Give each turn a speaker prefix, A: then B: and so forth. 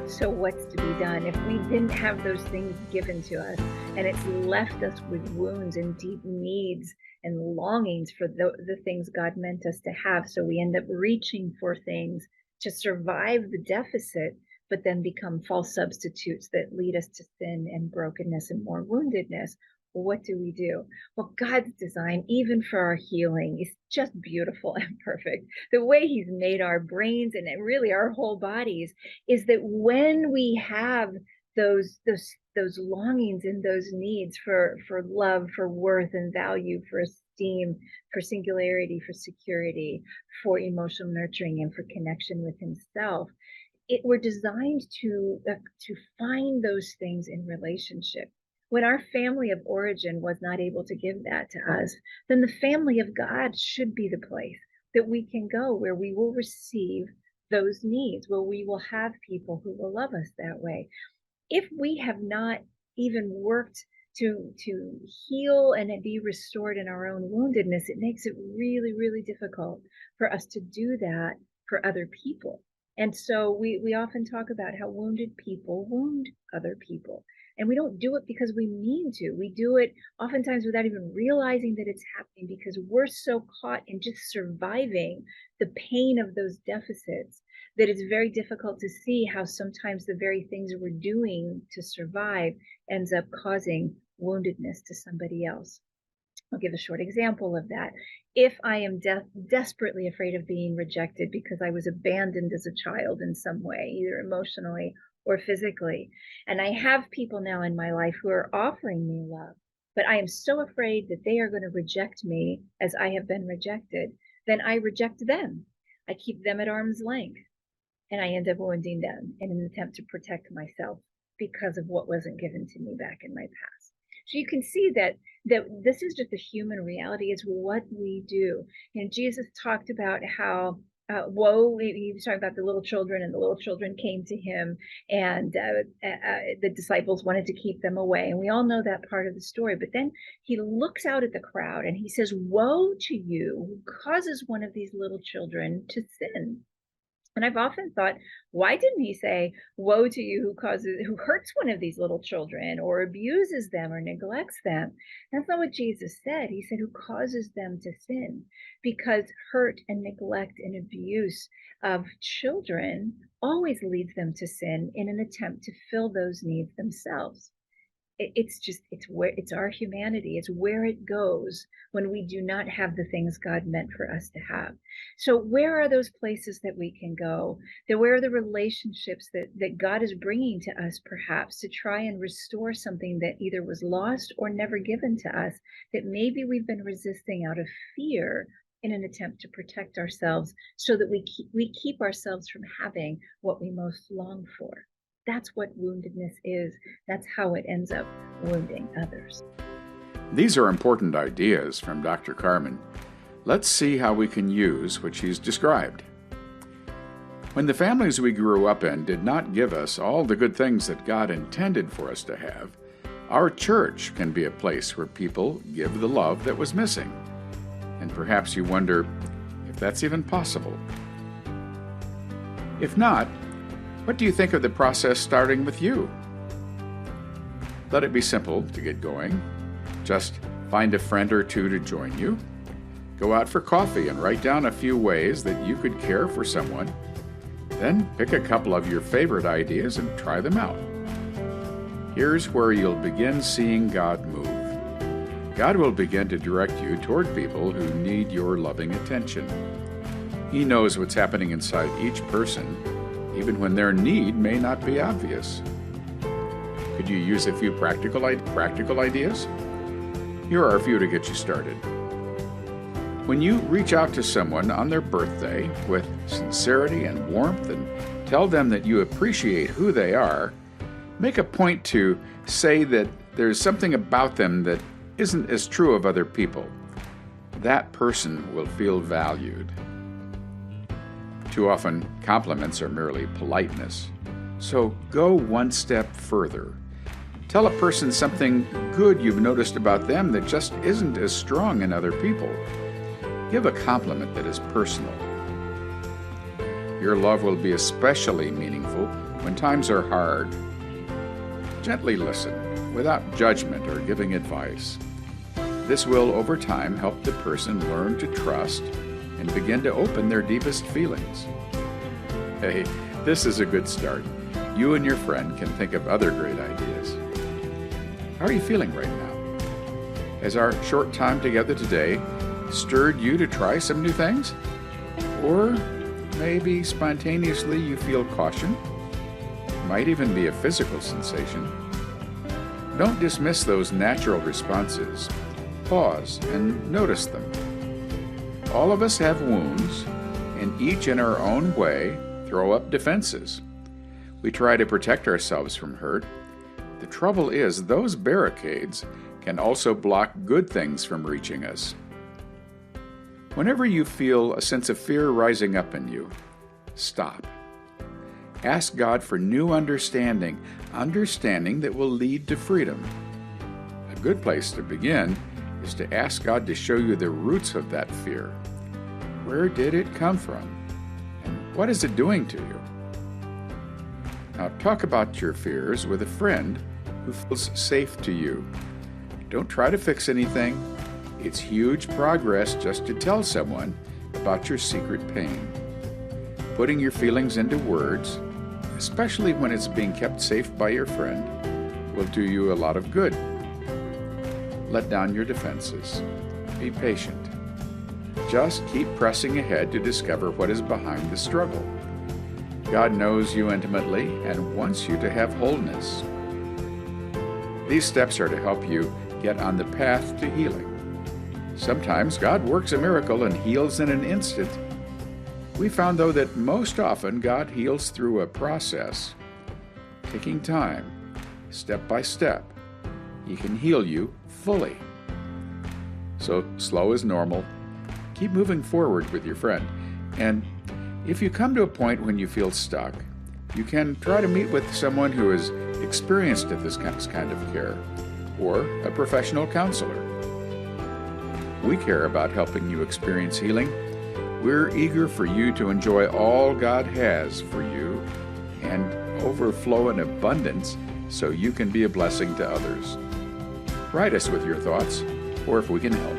A: So what's to be done? If we didn't have those things given to us and it's left us with wounds and deep needs and longings for the things God meant us to have, so we end up reaching for things to survive the deficit, but then become false substitutes that lead us to sin and brokenness and more woundedness. What do we do? Well, God's design, even for our healing, is just beautiful and perfect. The way He's made our brains and really our whole bodies is that when we have those longings and those needs for love, for worth and value, for esteem, for singularity, for security, for emotional nurturing, and for connection with Himself, we're designed to find those things in relationship. When our family of origin was not able to give that to us, then the family of God should be the place that we can go where we will receive those needs, where we will have people who will love us that way. If we have not even worked to heal and be restored in our own woundedness, it makes it really, really difficult for us to do that for other people. And so we often talk about how wounded people wound other people. And we don't do it because we mean to. We do it oftentimes without even realizing that it's happening because we're so caught in just surviving the pain of those deficits that it's very difficult to see how sometimes the very things we're doing to survive ends up causing woundedness to somebody else. I'll give a short example of that. If I am desperately afraid of being rejected because I was abandoned as a child in some way, either emotionally or physically, and I have people now in my life who are offering me love, but I am so afraid that they are going to reject me as I have been rejected, then I reject them. I keep them at arm's length, and I end up wounding them in an attempt to protect myself because of what wasn't given to me back in my past. So you can see that this is just a human reality. It's what we do. And Jesus talked about how he was talking about the little children, and the little children came to him, and the disciples wanted to keep them away. And we all know that part of the story. But then he looks out at the crowd and he says, "Woe to you who causes one of these little children to sin." And I've often thought, why didn't he say, "Woe to you who hurts one of these little children or abuses them or neglects them"? That's not what Jesus said. He said, "Who causes them to sin," because hurt and neglect and abuse of children always leads them to sin in an attempt to fill those needs themselves. It's our humanity. It's where it goes when we do not have the things God meant for us to have. So where are those places that we can go? Where are the relationships that God is bringing to us, perhaps to try and restore something that either was lost or never given to us, that maybe we've been resisting out of fear in an attempt to protect ourselves, so that we keep ourselves from having what we most long for. That's what woundedness is. That's how it ends up wounding others.
B: These are important ideas from Dr. Carmen. Let's see how we can use what she's described. When the families we grew up in did not give us all the good things that God intended for us to have, our church can be a place where people give the love that was missing. And perhaps you wonder if that's even possible. If not, what do you think of the process starting with you? Let it be simple to get going. Just find a friend or two to join you. Go out for coffee and write down a few ways that you could care for someone. Then pick a couple of your favorite ideas and try them out. Here's where you'll begin seeing God move. God will begin to direct you toward people who need your loving attention. He knows what's happening inside each person, even when their need may not be obvious. Could you use a few practical ideas? Here are a few to get you started. When you reach out to someone on their birthday with sincerity and warmth and tell them that you appreciate who they are, make a point to say that there's something about them that isn't as true of other people. That person will feel valued. Too often, compliments are merely politeness. So go one step further. Tell a person something good you've noticed about them that just isn't as strong in other people. Give a compliment that is personal. Your love will be especially meaningful when times are hard. Gently listen, without judgment or giving advice. This will, over time, help the person learn to trust and begin to open their deepest feelings. Hey, this is a good start. You and your friend can think of other great ideas. How are you feeling right now? Has our short time together today stirred you to try some new things? Or maybe spontaneously you feel caution? It might even be a physical sensation. Don't dismiss those natural responses. Pause and notice them. All of us have wounds, and each in our own way throw up defenses. We try to protect ourselves from hurt. The trouble is, those barricades can also block good things from reaching us. Whenever you feel a sense of fear rising up in you, stop. Ask God for new understanding that will lead to freedom. A good place to begin is to ask God to show you the roots of that fear. Where did it come from? And what is it doing to you? Now talk about your fears with a friend who feels safe to you. Don't try to fix anything. It's huge progress just to tell someone about your secret pain. Putting your feelings into words, especially when it's being kept safe by your friend, will do you a lot of good. Let down your defenses. Be patient. Just keep pressing ahead to discover what is behind the struggle. God knows you intimately and wants you to have wholeness. These steps are to help you get on the path to healing. Sometimes God works a miracle and heals in an instant. We found, though, that most often God heals through a process, taking time, step by step. He can heal you fully. So slow is normal. Keep moving forward with your friend. And if you come to a point when you feel stuck, you can try to meet with someone who is experienced at this kind of care, or a professional counselor. We care about helping you experience healing. We're eager for you to enjoy all God has for you and overflow in abundance so you can be a blessing to others. Write us with your thoughts, or if we can help.